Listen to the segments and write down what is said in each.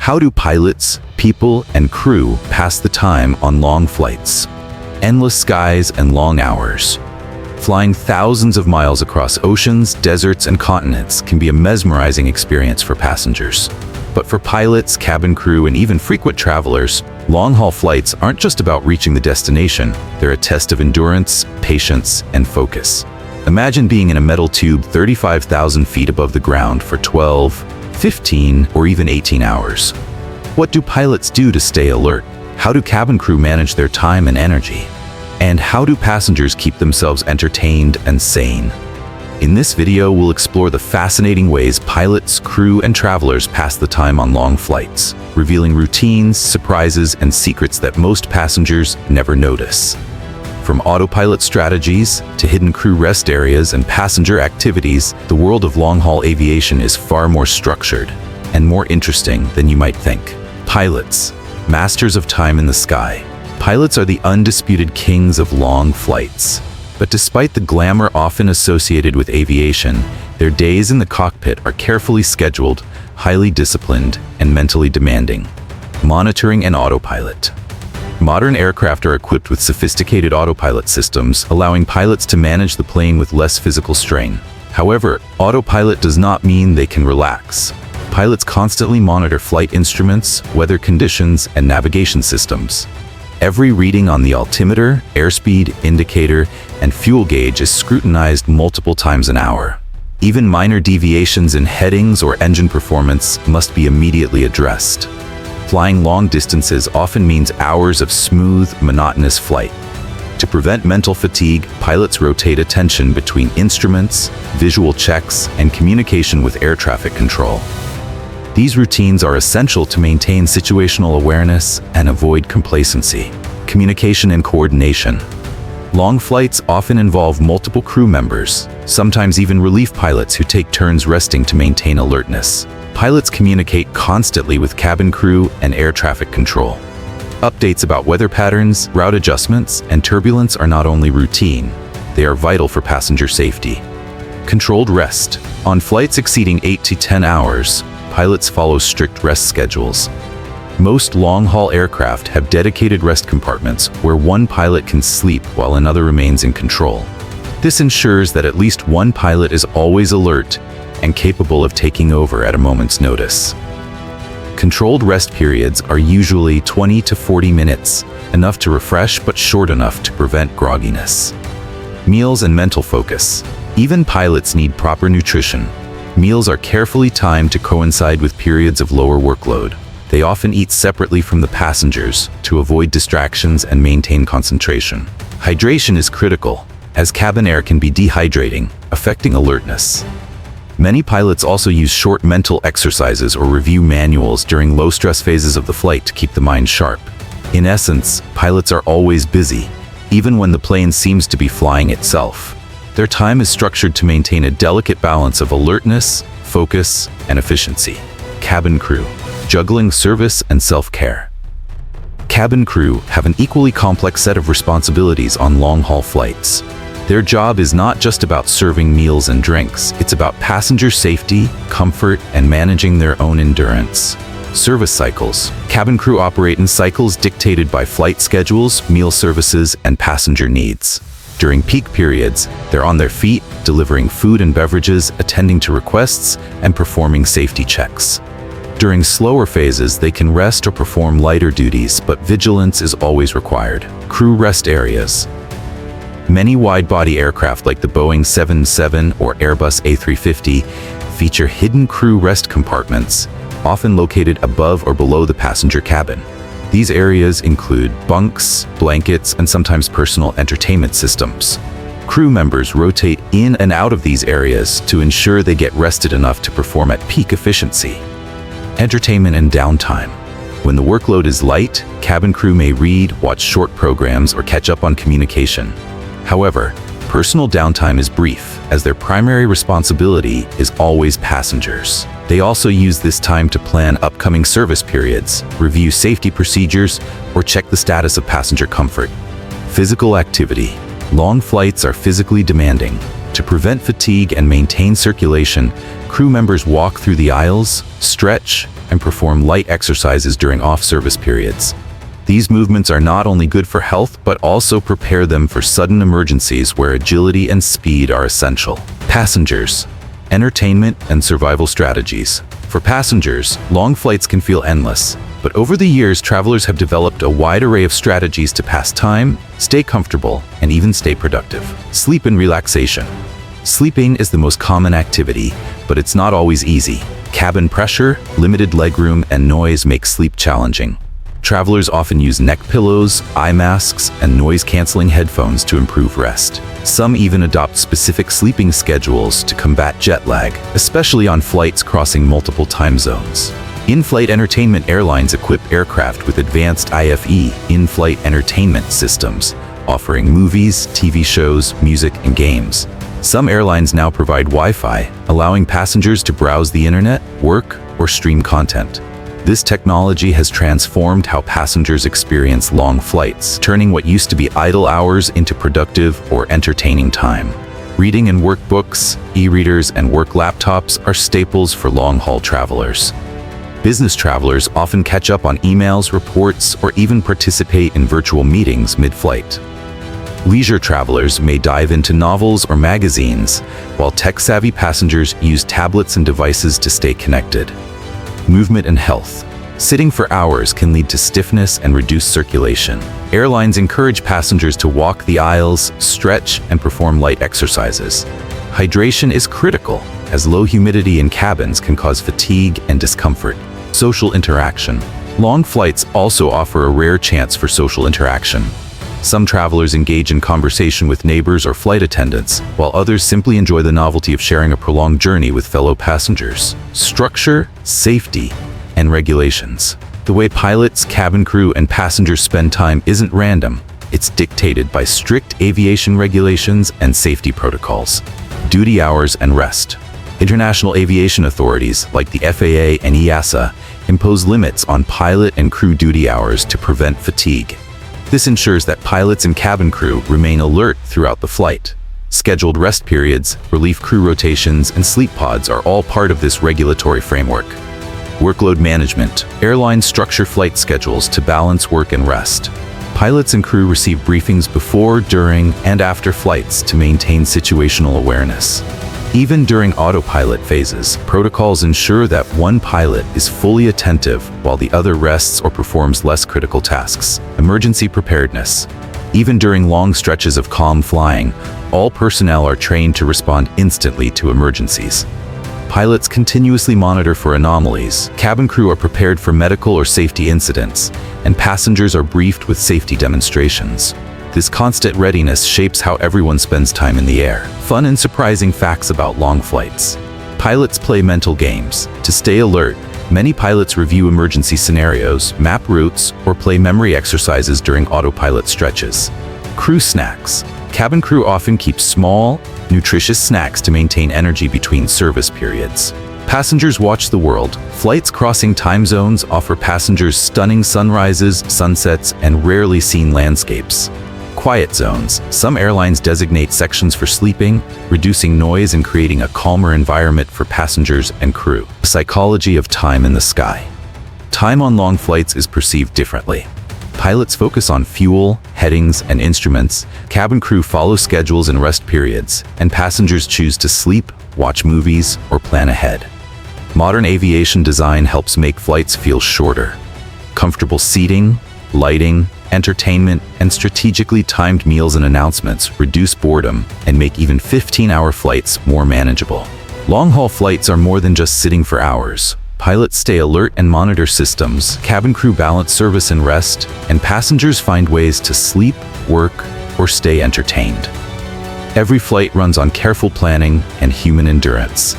How do pilots, people, and crew pass the time on long flights? Endless skies and long hours. Flying thousands of miles across oceans, deserts, and continents can be a mesmerizing experience for passengers. But for pilots, cabin crew, and even frequent travelers, long-haul flights aren't just about reaching the destination. They're a test of endurance, patience, and focus. Imagine being in a metal tube 35,000 feet above the ground for 12, 15, or even 18 hours. What do pilots do to stay alert? How do cabin crew manage their time and energy? And how do passengers keep themselves entertained and sane? In this video, we'll explore the fascinating ways pilots, crew, and travelers pass the time on long flights, revealing routines, surprises, and secrets that most passengers never notice. From autopilot strategies to hidden crew rest areas and passenger activities, the world of long-haul aviation is far more structured and more interesting than you might think. Pilots, masters of time in the sky. Pilots are the undisputed kings of long flights. But despite the glamour often associated with aviation, their days in the cockpit are carefully scheduled, highly disciplined, and mentally demanding. Monitoring and autopilot. Modern aircraft are equipped with sophisticated autopilot systems, allowing pilots to manage the plane with less physical strain. However, autopilot does not mean they can relax. Pilots constantly monitor flight instruments, weather conditions, and navigation systems. Every reading on the altimeter, airspeed indicator, and fuel gauge is scrutinized multiple times an hour. Even minor deviations in headings or engine performance must be immediately addressed. Flying long distances often means hours of smooth, monotonous flight. To prevent mental fatigue, pilots rotate attention between instruments, visual checks, and communication with air traffic control. These routines are essential to maintain situational awareness and avoid complacency. Communication and coordination. Long flights often involve multiple crew members, sometimes even relief pilots who take turns resting to maintain alertness. Pilots communicate constantly with cabin crew and air traffic control. Updates about weather patterns, route adjustments, and turbulence are not only routine, they are vital for passenger safety. Controlled rest. On flights exceeding 8 to 10 hours, pilots follow strict rest schedules. Most long-haul aircraft have dedicated rest compartments where one pilot can sleep while another remains in control. This ensures that at least one pilot is always alert and capable of taking over at a moment's notice. Controlled rest periods are usually 20 to 40 minutes, enough to refresh but short enough to prevent grogginess. Meals and mental focus. Even pilots need proper nutrition. Meals are carefully timed to coincide with periods of lower workload. They often eat separately from the passengers to avoid distractions and maintain concentration. Hydration is critical, as cabin air can be dehydrating, affecting alertness. Many pilots also use short mental exercises or review manuals during low-stress phases of the flight to keep the mind sharp. In essence, pilots are always busy, even when the plane seems to be flying itself. Their time is structured to maintain a delicate balance of alertness, focus, and efficiency. Cabin crew, juggling service and self-care. Cabin crew have an equally complex set of responsibilities on long-haul flights. Their job is not just about serving meals and drinks, it's about passenger safety, comfort, and managing their own endurance. Service cycles. Cabin crew operate in cycles dictated by flight schedules, meal services, and passenger needs. During peak periods, they're on their feet, delivering food and beverages, attending to requests, and performing safety checks. During slower phases, they can rest or perform lighter duties, but vigilance is always required. Crew rest areas. Many wide-body aircraft like the Boeing 777 or Airbus A350 feature hidden crew rest compartments, often located above or below the passenger cabin. These areas include bunks, blankets, and sometimes personal entertainment systems. Crew members rotate in and out of these areas to ensure they get rested enough to perform at peak efficiency. Entertainment and downtime. When the workload is light, cabin crew may read, watch short programs, or catch up on communication. However, personal downtime is brief, as their primary responsibility is always passengers. They also use this time to plan upcoming service periods, review safety procedures, or check the status of passenger comfort. Physical activity. Long flights are physically demanding. To prevent fatigue and maintain circulation, crew members walk through the aisles, stretch, and perform light exercises during off-service periods. These movements are not only good for health, but also prepare them for sudden emergencies where agility and speed are essential. Passengers, entertainment, and survival strategies. For passengers, long flights can feel endless, but over the years, travelers have developed a wide array of strategies to pass time, stay comfortable, and even stay productive. Sleep and relaxation. Sleeping is the most common activity, but it's not always easy. Cabin pressure, limited legroom, and noise make sleep challenging. Travelers often use neck pillows, eye masks, and noise-canceling headphones to improve rest. Some even adopt specific sleeping schedules to combat jet lag, especially on flights crossing multiple time zones. In-flight entertainment airlines equip aircraft with advanced IFE, in-flight entertainment systems, offering movies, TV shows, music, and games. Some airlines now provide Wi-Fi, allowing passengers to browse the internet, work, or stream content. This technology has transformed how passengers experience long flights, turning what used to be idle hours into productive or entertaining time. Reading and workbooks, e-readers, and work laptops are staples for long-haul travelers. Business travelers often catch up on emails, reports, or even participate in virtual meetings mid-flight. Leisure travelers may dive into novels or magazines, while tech-savvy passengers use tablets and devices to stay connected. Movement and health. Sitting for hours can lead to stiffness and reduced circulation. Airlines encourage passengers to walk the aisles, stretch, and perform light exercises. Hydration is critical, as low humidity in cabins can cause fatigue and discomfort. Social interaction. Long flights also offer a rare chance for social interaction. Some travelers engage in conversation with neighbors or flight attendants, while others simply enjoy the novelty of sharing a prolonged journey with fellow passengers. Structure, safety, and regulations. The way pilots, cabin crew, and passengers spend time isn't random. It's dictated by strict aviation regulations and safety protocols. Duty hours and rest. International aviation authorities, like the FAA and EASA, impose limits on pilot and crew duty hours to prevent fatigue. This ensures that pilots and cabin crew remain alert throughout the flight. Scheduled rest periods, relief crew rotations, and sleep pods are all part of this regulatory framework. Workload management. Airlines structure flight schedules to balance work and rest. Pilots and crew receive briefings before, during, and after flights to maintain situational awareness. Even during autopilot phases, protocols ensure that one pilot is fully attentive while the other rests or performs less critical tasks. Emergency preparedness. Even during long stretches of calm flying, all personnel are trained to respond instantly to emergencies. Pilots continuously monitor for anomalies, cabin crew are prepared for medical or safety incidents, and passengers are briefed with safety demonstrations. This constant readiness shapes how everyone spends time in the air. Fun and surprising facts about long flights. Pilots play mental games. To stay alert, many pilots review emergency scenarios, map routes, or play memory exercises during autopilot stretches. Crew snacks. Cabin crew often keep small, nutritious snacks to maintain energy between service periods. Passengers watch the world. Flights crossing time zones offer passengers stunning sunrises, sunsets, and rarely seen landscapes. Quiet zones. Some airlines designate sections for sleeping, reducing noise and creating a calmer environment for passengers and crew. The psychology of time in the sky. Time on long flights is perceived differently. Pilots focus on fuel, headings, and instruments, cabin crew follow schedules and rest periods, and passengers choose to sleep, watch movies, or plan ahead. Modern aviation design helps make flights feel shorter. Comfortable seating, lighting, entertainment, and strategically timed meals and announcements reduce boredom and make even 15-hour flights more manageable. Long-haul flights are more than just sitting for hours. Pilots stay alert and monitor systems, cabin crew balance service and rest, and passengers find ways to sleep, work, or stay entertained. Every flight runs on careful planning and human endurance.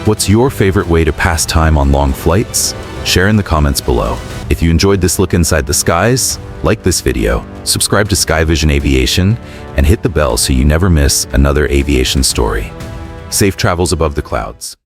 What's your favorite way to pass time on long flights? Share in the comments below. If you enjoyed this look inside the skies, like this video, subscribe to SkyVision Aviation, and hit the bell so you never miss another aviation story. Safe travels above the clouds.